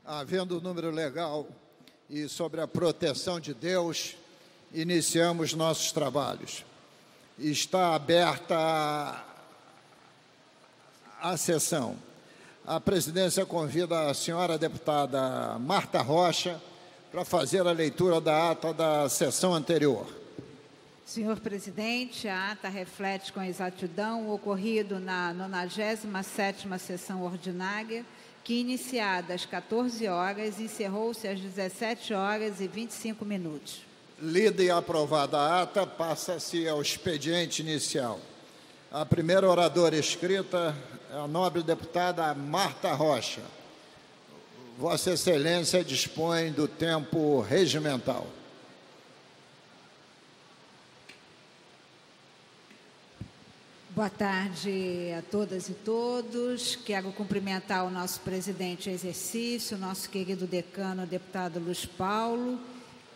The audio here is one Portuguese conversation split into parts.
Havendo o número legal e sobre a proteção de Deus, iniciamos nossos trabalhos. Está aberta a sessão. A presidência convida a senhora deputada Marta Rocha para fazer a leitura da ata da sessão anterior. Senhor presidente, a ata reflete com exatidão o ocorrido na 97ª sessão ordinária, que, iniciada às 14 horas, encerrou-se às 17 horas e 25 minutos. Lida e aprovada a ata, passa-se ao expediente inicial. A primeira oradora escrita é a nobre deputada Marta Rocha. Vossa Excelência dispõe do tempo regimental. Boa tarde a todas e todos. Quero cumprimentar o nosso presidente em exercício, nosso querido decano, o deputado Luiz Paulo,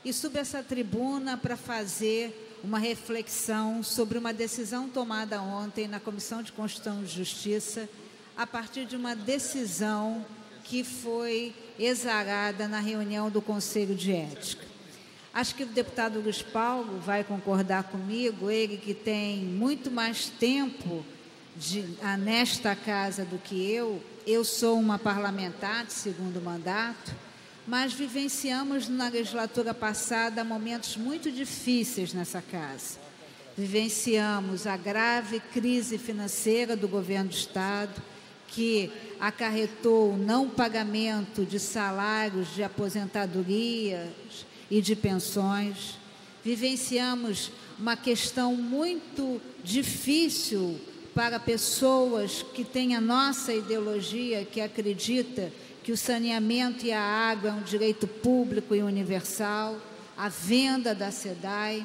e subo essa tribuna para fazer uma reflexão sobre uma decisão tomada ontem na Comissão de Constituição e Justiça, a partir de uma decisão que foi exarada na reunião do Conselho de Ética. Acho que o deputado Luiz Paulo vai concordar comigo, ele que tem muito mais tempo nesta casa do que eu sou uma parlamentar de segundo mandato, mas vivenciamos na legislatura passada momentos muito difíceis nessa casa. Vivenciamos a grave crise financeira do governo do Estado, que acarretou o não pagamento de salários de aposentadorias e de pensões. Vivenciamos uma questão muito difícil para pessoas que têm a nossa ideologia, que acredita que o saneamento e a água é um direito público e universal, a venda da SEDAI.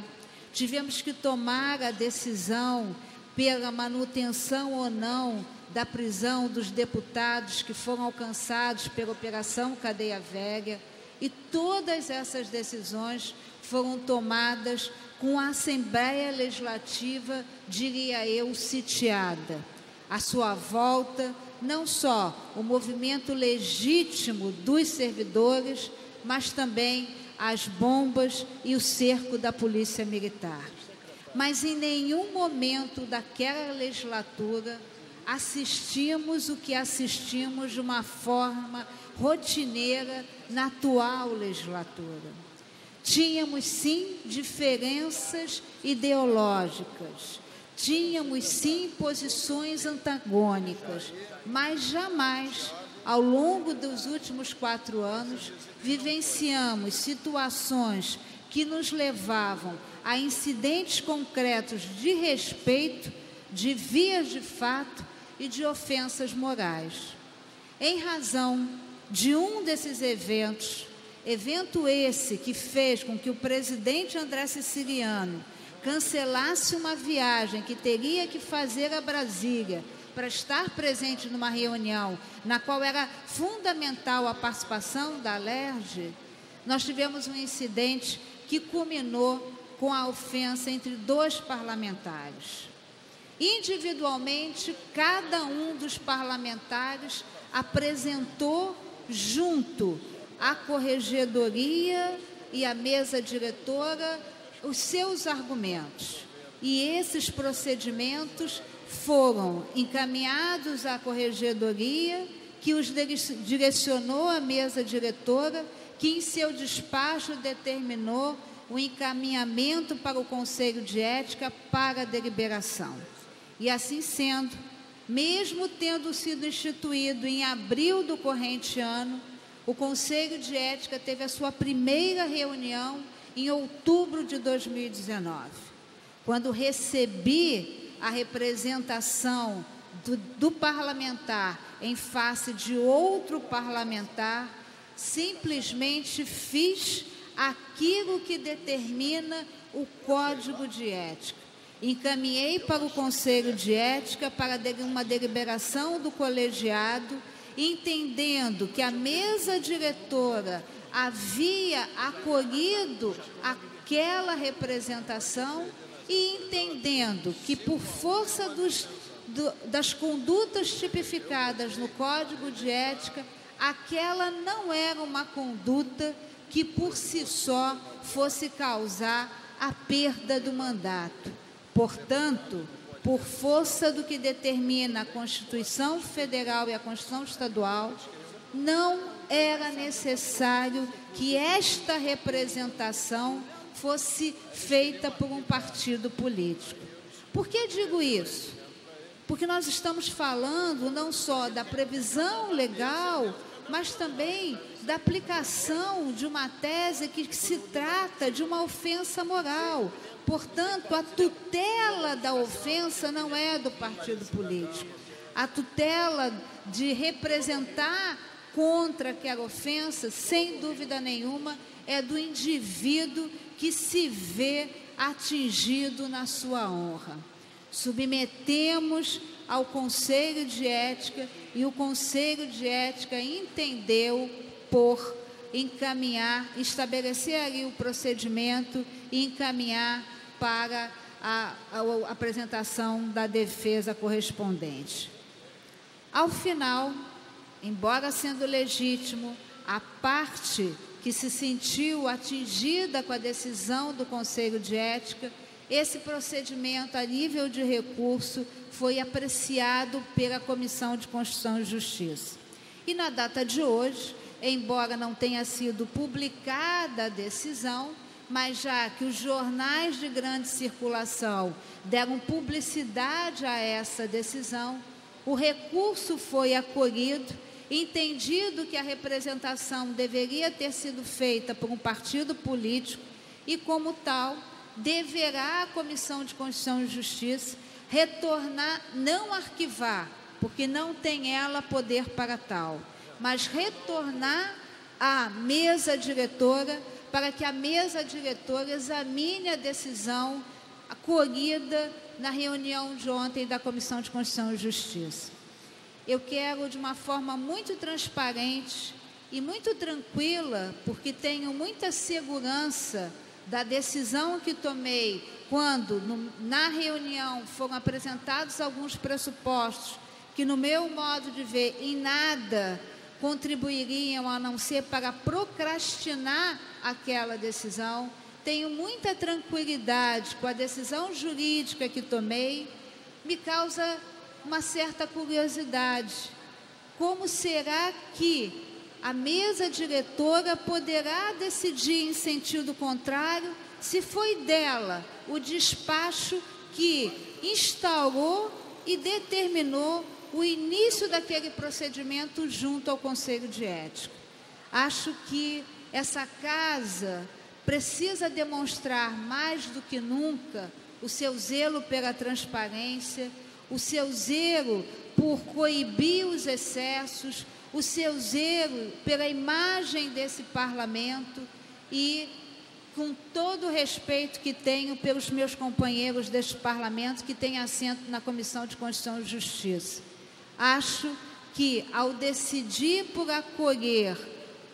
Tivemos que tomar a decisão pela manutenção ou não da prisão dos deputados que foram alcançados pela Operação Cadeia Velha. E todas essas decisões foram tomadas com a Assembleia Legislativa, diria eu, sitiada. À sua volta, não só o movimento legítimo dos servidores, mas também as bombas e o cerco da Polícia Militar. Mas em nenhum momento daquela legislatura assistimos o que assistimos de uma forma rotineira na atual legislatura. Tínhamos, sim, diferenças ideológicas, tínhamos, sim, posições antagônicas, mas jamais, ao longo dos últimos 4 anos, vivenciamos situações que nos levavam a incidentes concretos de respeito, de vias de fato e de ofensas morais. Em razão de um desses eventos, evento esse que fez com que o presidente André Siciliano cancelasse uma viagem que teria que fazer a Brasília para estar presente numa reunião na qual era fundamental a participação da Alerj, nós tivemos um incidente que culminou com a ofensa entre 2 parlamentares. Individualmente, cada um dos parlamentares apresentou junto à corregedoria e à mesa diretora os seus argumentos. E esses procedimentos foram encaminhados à corregedoria, que os direcionou à mesa diretora, que em seu despacho determinou o encaminhamento para o Conselho de Ética para a deliberação. E assim sendo, mesmo tendo sido instituído em abril do corrente ano, o Conselho de Ética teve a sua primeira reunião em outubro de 2019, quando recebi a representação do parlamentar em face de outro parlamentar, simplesmente fiz aquilo que determina o Código de Ética. Encaminhei para o Conselho de Ética para uma deliberação do colegiado, entendendo que a mesa diretora havia acolhido aquela representação e entendendo que, por força das condutas tipificadas no Código de Ética, aquela não era uma conduta que por si só fosse causar a perda do mandato. Portanto, por força do que determina a Constituição Federal e a Constituição Estadual, não era necessário que esta representação fosse feita por um partido político. Por que digo isso? Porque nós estamos falando não só da previsão legal, mas também da aplicação de uma tese que se trata de uma ofensa moral. Portanto, a tutela da ofensa não é do partido político. A tutela de representar contra aquela ofensa, sem dúvida nenhuma, é do indivíduo que se vê atingido na sua honra. Submetemos ao Conselho de Ética e o Conselho de Ética entendeu por encaminhar, estabelecer ali o procedimento e encaminhar para a apresentação da defesa correspondente. Ao final, embora sendo legítimo, a parte que se sentiu atingida com a decisão do Conselho de Ética, esse procedimento a nível de recurso foi apreciado pela Comissão de Constituição e Justiça. E na data de hoje, embora não tenha sido publicada a decisão, mas já que os jornais de grande circulação deram publicidade a essa decisão, o recurso foi acolhido, entendido que a representação deveria ter sido feita por um partido político e, como tal, deverá a Comissão de Constituição e Justiça retornar, não arquivar, porque não tem ela poder para tal, mas retornar à mesa diretora para que a mesa diretora examine a decisão acolhida na reunião de ontem da Comissão de Constituição e Justiça. Eu quero, de uma forma muito transparente e muito tranquila, porque tenho muita segurança da decisão que tomei quando, na reunião, foram apresentados alguns pressupostos que, no meu modo de ver, em nada contribuiriam a não ser para procrastinar aquela decisão. Tenho muita tranquilidade com a decisão jurídica que tomei, me causa uma certa curiosidade. Como será que a mesa diretora poderá decidir em sentido contrário se foi dela o despacho que instaurou e determinou o início daquele procedimento junto ao Conselho de Ética? Acho que essa casa precisa demonstrar mais do que nunca o seu zelo pela transparência, o seu zelo por coibir os excessos, o seu zelo pela imagem desse parlamento e com todo o respeito que tenho pelos meus companheiros deste parlamento que têm assento na Comissão de Constituição e Justiça. Acho que, ao decidir por acolher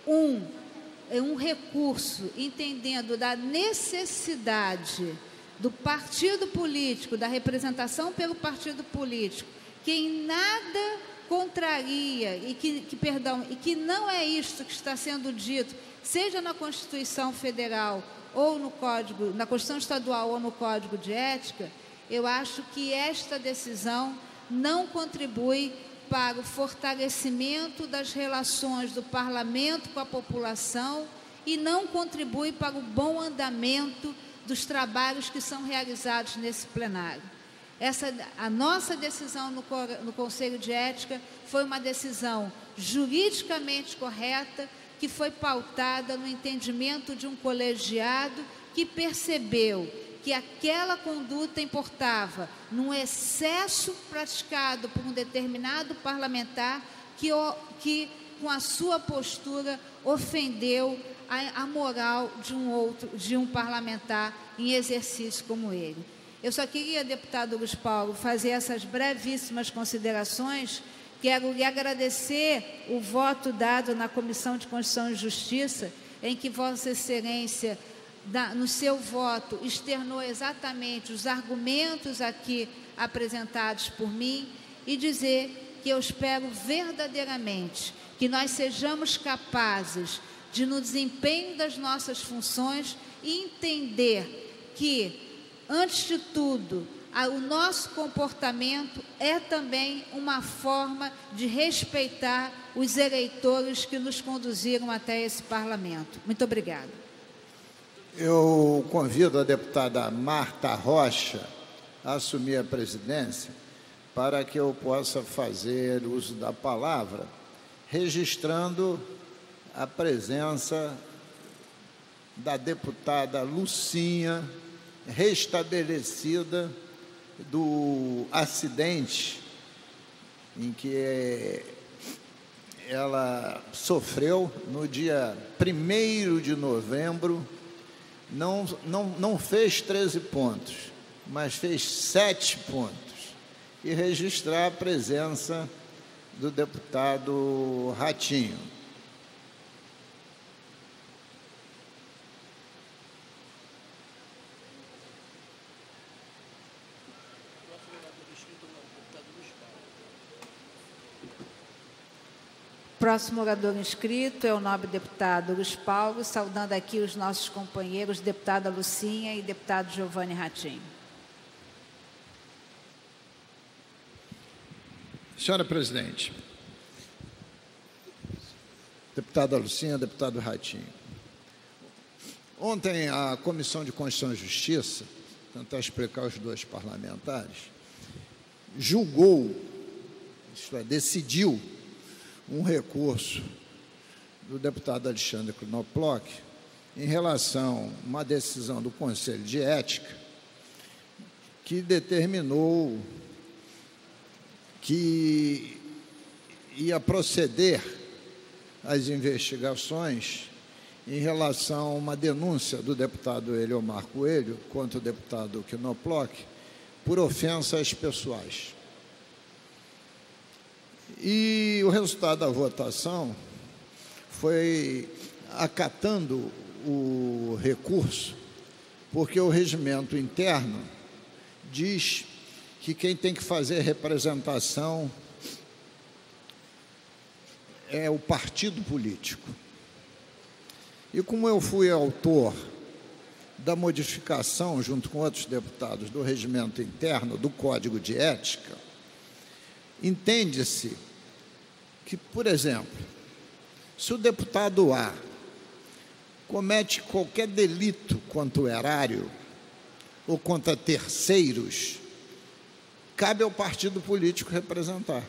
um recurso, entendendo da necessidade do partido político, da representação pelo partido político, que em nada contraria e que não é isto que está sendo dito, seja na Constituição Federal ou no Código, na Constituição Estadual ou no Código de Ética, eu acho que esta decisão não contribui para o fortalecimento das relações do parlamento com a população e não contribui para o bom andamento dos trabalhos que são realizados nesse plenário. A nossa decisão no Conselho de Ética foi uma decisão juridicamente correta, que foi pautada no entendimento de um colegiado que percebeu que aquela conduta importava num excesso praticado por um determinado parlamentar que com a sua postura, ofendeu a moral de um parlamentar em exercício como ele. Eu só queria, deputado Luiz Paulo, fazer essas brevíssimas considerações. Quero lhe agradecer o voto dado na Comissão de Constituição e Justiça, em que Vossa Excelência, no seu voto, externou exatamente os argumentos aqui apresentados por mim, e dizer que eu espero verdadeiramente que nós sejamos capazes de, no desempenho das nossas funções, entender que, antes de tudo, o nosso comportamento é também uma forma de respeitar os eleitores que nos conduziram até esse parlamento. Muito obrigada. Eu convido a deputada Marta Rocha a assumir a presidência para que eu possa fazer uso da palavra, registrando a presença da deputada Lucinha, restabelecida do acidente em que ela sofreu no dia 1º de novembro. Não fez 13 pontos, mas fez 7 pontos. E registrar a presença do deputado Ratinho. Próximo orador inscrito é o nobre deputado Luiz Paulo, saudando aqui os nossos companheiros, deputada Lucinha e deputado Giovanni Ratinho. Senhora presidente, deputada Lucinha, deputado Ratinho, ontem a Comissão de Constituição e Justiça, tentar explicar os dois parlamentares, julgou, isto é, decidiu um recurso do deputado Alexandre Knoploch em relação a uma decisão do Conselho de Ética que determinou que ia proceder às investigações em relação a uma denúncia do deputado Eliomar Coelho contra o deputado Knoploch por ofensas pessoais. E o resultado da votação foi acatando o recurso, porque o regimento interno diz que quem tem que fazer representação é o partido político. E como eu fui autor da modificação, junto com outros deputados, do regimento interno, do Código de Ética, entende-se que, por exemplo, se o deputado A comete qualquer delito contra o erário ou contra terceiros, cabe ao partido político representar.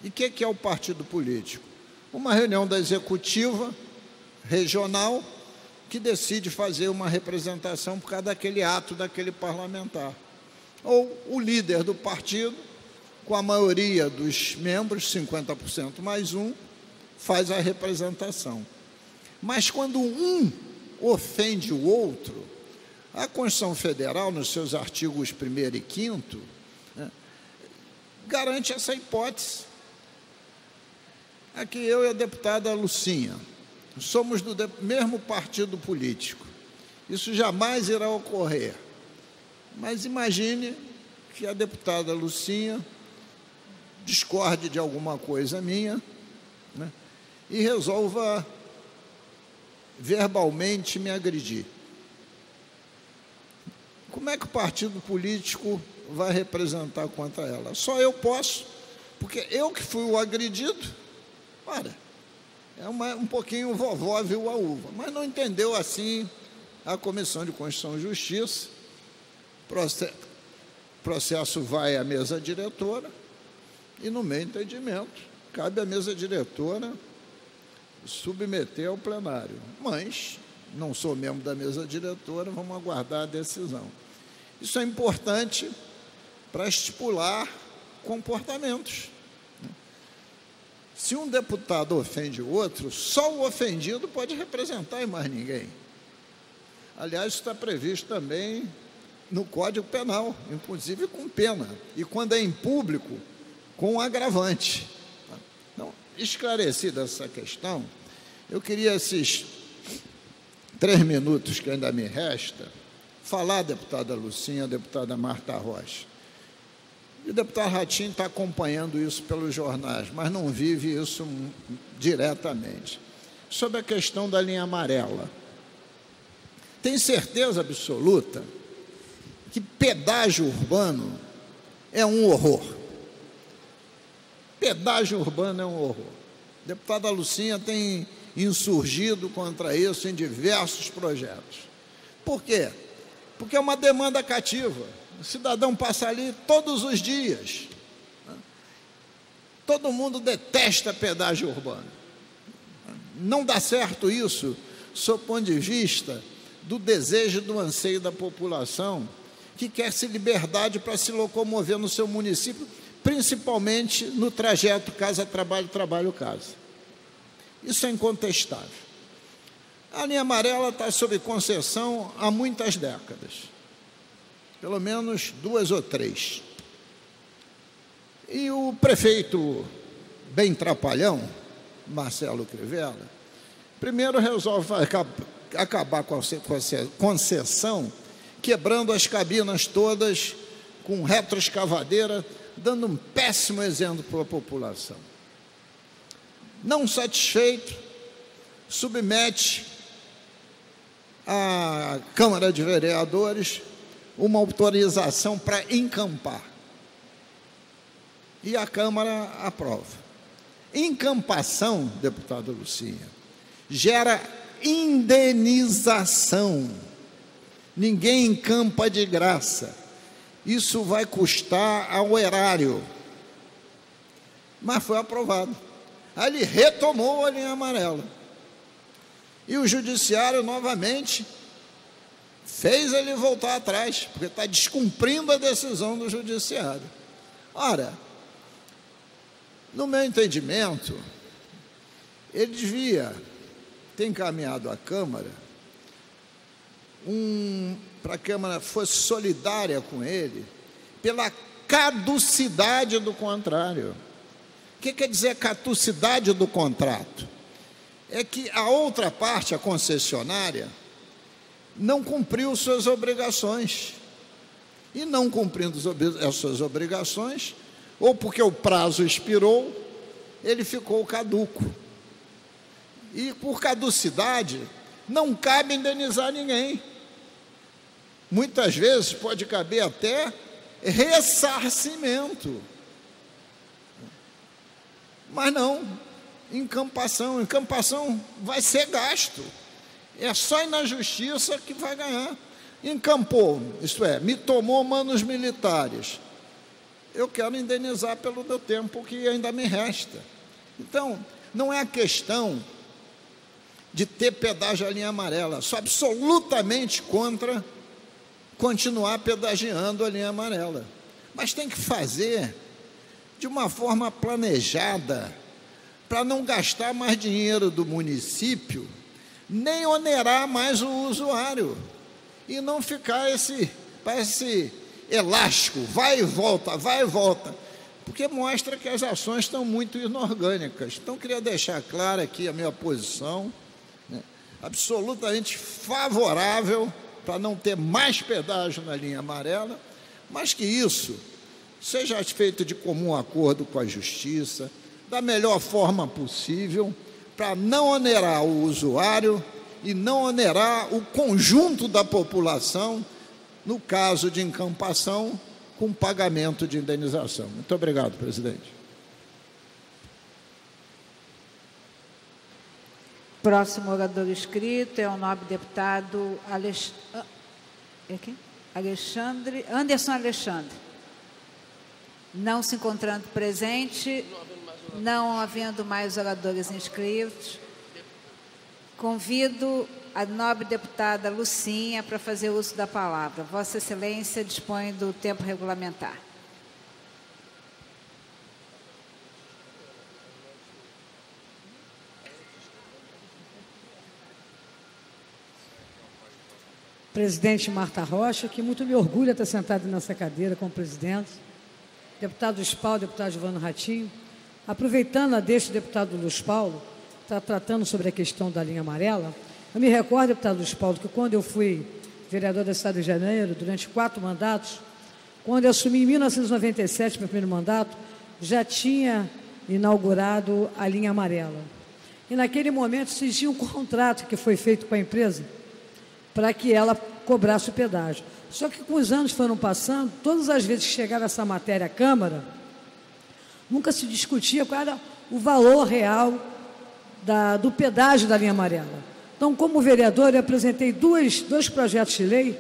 E o que é o partido político? Uma reunião da executiva regional que decide fazer uma representação por causa daquele ato daquele parlamentar. Ou o líder do partido, com a maioria dos membros, 50% mais um, faz a representação. Mas quando um ofende o outro, a Constituição Federal, nos seus artigos 1º e 5º, garante essa hipótese. Aqui eu e a deputada Lucinha somos do mesmo partido político. Isso jamais irá ocorrer. Mas imagine que a deputada Lucinha discorde de alguma coisa minha, né, e resolva verbalmente me agredir. Como é que o partido político vai representar contra ela? Só eu posso, porque eu que fui o agredido. Ora, é um pouquinho vovó viu a uva, mas não entendeu assim a Comissão de Constituição e Justiça. Processo vai à mesa diretora e, no meu entendimento, cabe à mesa diretora submeter ao plenário. Mas não sou membro da mesa diretora, vamos aguardar a decisão. Isso é importante para estipular comportamentos. Se um deputado ofende o outro, só o ofendido pode representar e mais ninguém. Aliás, isso está previsto também no Código Penal, inclusive com pena, e quando é em público, com agravante. Então, esclarecida essa questão, eu queria, esses 3 minutos que ainda me resta, falar, deputada Lucinha, deputada Marta Rocha, E o deputado Ratinho está acompanhando isso pelos jornais, mas não vive isso diretamente. Sobre a questão da linha amarela. Tem certeza absoluta que pedágio urbano é um horror. Pedágio urbano é um horror. A deputada Lucinha tem insurgido contra isso em diversos projetos. Por quê? Porque é uma demanda cativa. O cidadão passa ali todos os dias. Todo mundo detesta pedágio urbano. Não dá certo isso, sob o ponto de vista do desejo, do anseio da população, que quer se liberdade para se locomover no seu município, principalmente no trajeto casa-trabalho, trabalho-casa. Isso é incontestável. A linha amarela está sob concessão há muitas décadas, pelo menos 2 ou 3. E o prefeito bem trapalhão, Marcelo Crivella, primeiro resolve acabar com a concessão, quebrando as cabinas todas com retroescavadeira, dando um péssimo exemplo para a população. Não satisfeito, submete à Câmara de Vereadores uma autorização para encampar. E a Câmara aprova. Encampação, deputada Lucinha, gera indenização. Ninguém encampa de graça. Isso vai custar ao erário. Mas foi aprovado. Aí ele retomou a linha amarela. E o judiciário, novamente, fez ele voltar atrás, porque está descumprindo a decisão do judiciário. Ora, no meu entendimento, ele devia ter encaminhado à Câmara para a Câmara fosse solidária com ele, pela caducidade do contrário. O que quer dizer caducidade do contrato? É que a outra parte, a concessionária, não cumpriu suas obrigações. E não cumprindo as suas obrigações, ou porque o prazo expirou, ele ficou caduco. E por caducidade, não cabe indenizar ninguém. Muitas vezes pode caber até ressarcimento. Mas não, encampação vai ser gasto. É só ir na justiça que vai ganhar. Encampou, isto é, me tomou manos militares. Eu quero indenizar pelo meu tempo que ainda me resta. Então, não é a questão de ter pedágio à linha amarela. Sou absolutamente contra continuar pedagiando a linha amarela. Mas tem que fazer de uma forma planejada, para não gastar mais dinheiro do município, nem onerar mais o usuário, e não ficar parece elástico, vai e volta, porque mostra que as ações estão muito inorgânicas. Então, queria deixar clara aqui a minha posição, né, absolutamente favorável para não ter mais pedágio na linha amarela, mas que isso seja feito de comum acordo com a Justiça, da melhor forma possível, para não onerar o usuário e não onerar o conjunto da população, no caso de encampação, com pagamento de indenização. Muito obrigado, presidente. Próximo orador inscrito é o nobre deputado Anderson Alexandre. Não se encontrando presente, não havendo mais oradores inscritos, convido a nobre deputada Lucinha para fazer uso da palavra. Vossa Excelência dispõe do tempo regulamentar. Presidente Marta Rocha, que muito me orgulha estar sentado nessa cadeira como presidente. Deputado Luiz Paulo, deputado Giovano Ratinho. Aproveitando a deixa do deputado Luiz Paulo, está tratando sobre a questão da linha amarela, eu me recordo, deputado Luiz Paulo, que quando eu fui vereador da cidade de Janeiro, durante 4 mandatos, quando eu assumi em 1997, meu primeiro mandato, já tinha inaugurado a linha amarela. E naquele momento se tinha um contrato que foi feito com a empresa para que ela cobrasse o pedágio. Só que com os anos foram passando, todas as vezes que chegava essa matéria à Câmara, nunca se discutia qual era o valor real do pedágio da linha amarela. Então, como vereador, eu apresentei dois projetos de lei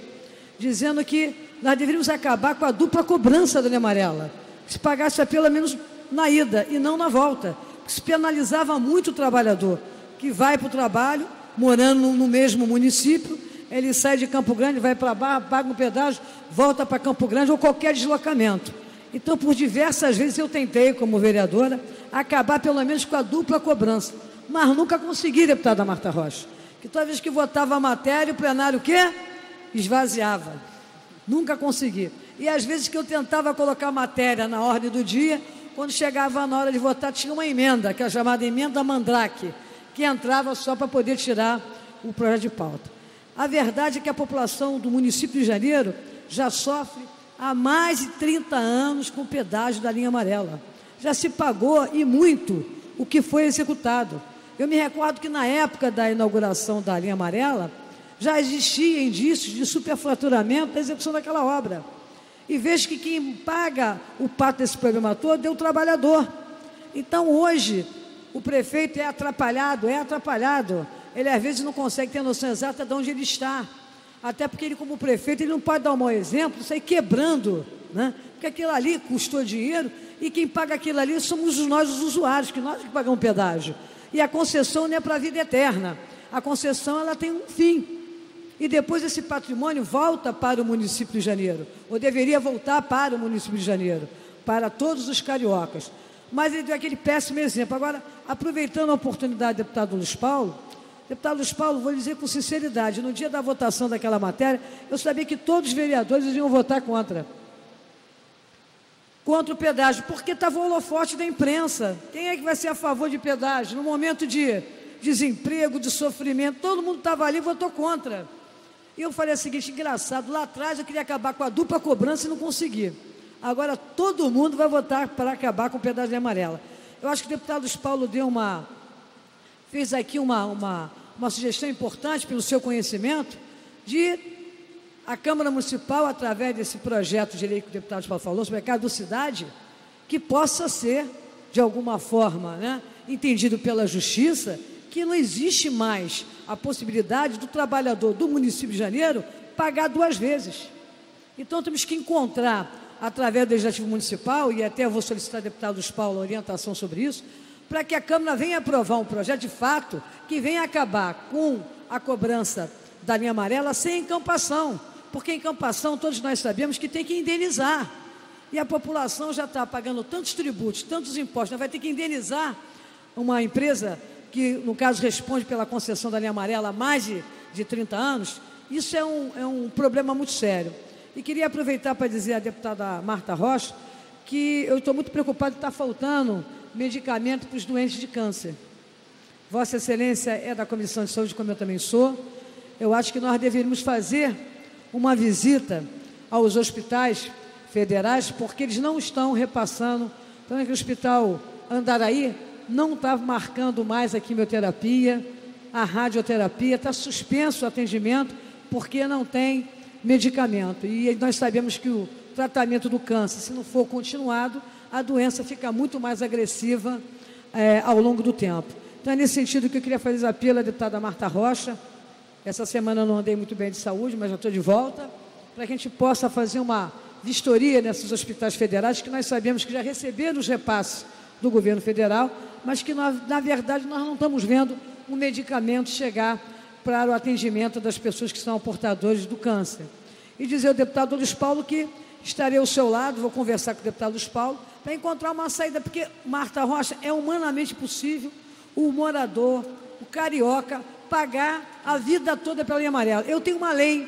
dizendo que nós deveríamos acabar com a dupla cobrança da linha amarela. Que se pagasse pelo menos na ida e não na volta. Porque se penalizava muito o trabalhador que vai para o trabalho, morando no mesmo município, ele sai de Campo Grande, vai para Barra, paga um pedágio, volta para Campo Grande ou qualquer deslocamento. Então, por diversas vezes eu tentei, como vereadora, acabar pelo menos com a dupla cobrança. Mas nunca consegui, deputada Marta Rocha. Que toda vez que votava a matéria, o plenário o quê? Esvaziava. Nunca consegui. E às vezes que eu tentava colocar a matéria na ordem do dia, quando chegava na hora de votar, tinha uma emenda, que é a chamada emenda Mandrake, que entrava só para poder tirar o projeto de pauta. A verdade é que a população do município de Janeiro já sofre há mais de 30 anos com o pedágio da linha amarela. Já se pagou, e muito, o que foi executado. Eu me recordo que na época da inauguração da linha amarela, já existia indícios de superfaturamento da execução daquela obra. E vejo que quem paga o pato desse problema todo é o trabalhador. Então, hoje, o prefeito é atrapalhado. Ele, às vezes, não consegue ter noção exata de onde ele está. Até porque ele, como prefeito, ele não pode dar um mau exemplo, sair quebrando, né? Porque aquilo ali custou dinheiro e quem paga aquilo ali somos nós, os usuários, que nós que pagamos pedágio. E a concessão não é para a vida eterna. A concessão, ela tem um fim. E depois esse patrimônio volta para o município de Janeiro, ou deveria voltar para o município de Janeiro, para todos os cariocas. Mas ele deu aquele péssimo exemplo. Agora, aproveitando a oportunidade, deputado Luiz Paulo, vou dizer com sinceridade, no dia da votação daquela matéria, eu sabia que todos os vereadores iam votar contra o pedágio, porque estava o holofote da imprensa. Quem é que vai ser a favor de pedágio? No momento de desemprego, de sofrimento, todo mundo estava ali e votou contra. E eu falei o seguinte, engraçado, lá atrás eu queria acabar com a dupla cobrança e não consegui. Agora todo mundo vai votar para acabar com o pedágio amarela. Eu acho que o deputado Luiz Paulo fez aqui uma sugestão importante pelo seu conhecimento de a Câmara Municipal, através desse projeto de lei que o deputado Luiz Paulo falou, sobre a caducidade, que possa ser, de alguma forma, né, entendido pela Justiça, que não existe mais a possibilidade do trabalhador do município de Janeiro pagar 2 vezes. Então, temos que encontrar, através do Legislativo Municipal, e até eu vou solicitar ao deputado Luiz Paulo orientação sobre isso, para que a Câmara venha aprovar um projeto de fato que venha acabar com a cobrança da linha amarela sem encampação, porque encampação todos nós sabemos que tem que indenizar, e a população já está pagando tantos tributos, tantos impostos, vai ter que indenizar uma empresa que, no caso, responde pela concessão da linha amarela há mais de 30 anos. Isso é um problema muito sério. E queria aproveitar para dizer à deputada Marta Rocha que eu estou muito preocupado de estar faltando medicamento para os doentes de câncer. Vossa Excelência é da Comissão de Saúde, como eu também sou. Eu acho que nós deveríamos fazer uma visita aos hospitais federais, porque eles não estão repassando. Então, é que o Hospital Andaraí não está marcando mais a quimioterapia, a radioterapia, está suspenso o atendimento, porque não tem medicamento. E nós sabemos que o tratamento do câncer, se não for continuado, a doença fica muito mais agressiva ao longo do tempo. Então, é nesse sentido que eu queria fazer apelo à deputada Marta Rocha. Essa semana eu não andei muito bem de saúde, mas já estou de volta, para que a gente possa fazer uma vistoria nesses hospitais federais, que nós sabemos que já receberam os repasses do governo federal, mas que, na verdade, nós não estamos vendo um medicamento chegar para o atendimento das pessoas que são portadores do câncer. E dizer ao deputado Luiz Paulo que estarei ao seu lado, vou conversar com o deputado Luiz Paulo, para encontrar uma saída, porque, Marta Rocha, é humanamente possível o morador, o carioca, pagar a vida toda pela linha amarela. Eu tenho uma lei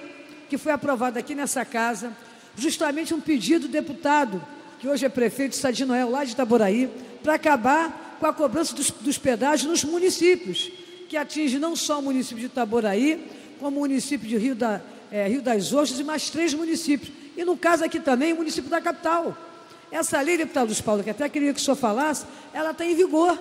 que foi aprovada aqui nessa casa, justamente um pedido do deputado, que hoje é prefeito Sadi Noel, lá de Itaboraí, para acabar com a cobrança dos pedágios nos municípios, que atinge não só o município de Itaboraí, como o município de Rio das Ostras e mais 3 municípios, E no caso aqui também, o município da capital. Essa lei, deputado Luiz Paulo, que até queria que o senhor falasse, ela está em vigor,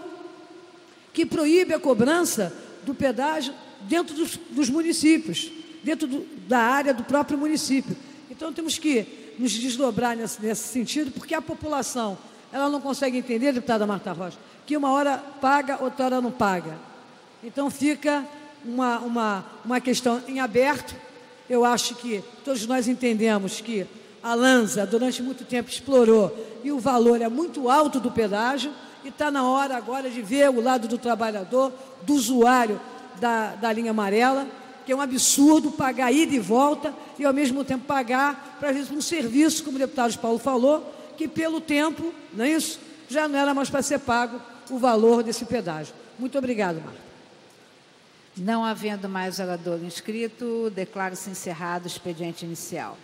que proíbe a cobrança do pedágio dentro dos municípios, dentro da área do próprio município. Então, temos que nos desdobrar nesse sentido, porque a população, ela não consegue entender, deputada Marta Rocha, que uma hora paga, outra hora não paga. Então, fica uma questão em aberto. Eu acho que todos nós entendemos que a Lanza, durante muito tempo, explorou e o valor é muito alto do pedágio e está na hora agora de ver o lado do trabalhador, do usuário da linha amarela, que é um absurdo pagar ida e volta e, ao mesmo tempo, pagar para um serviço, como o deputado Paulo falou, que pelo tempo, não é isso? Já não era mais para ser pago o valor desse pedágio. Muito obrigado, Marta. Não havendo mais orador inscrito, declaro-se encerrado o expediente inicial.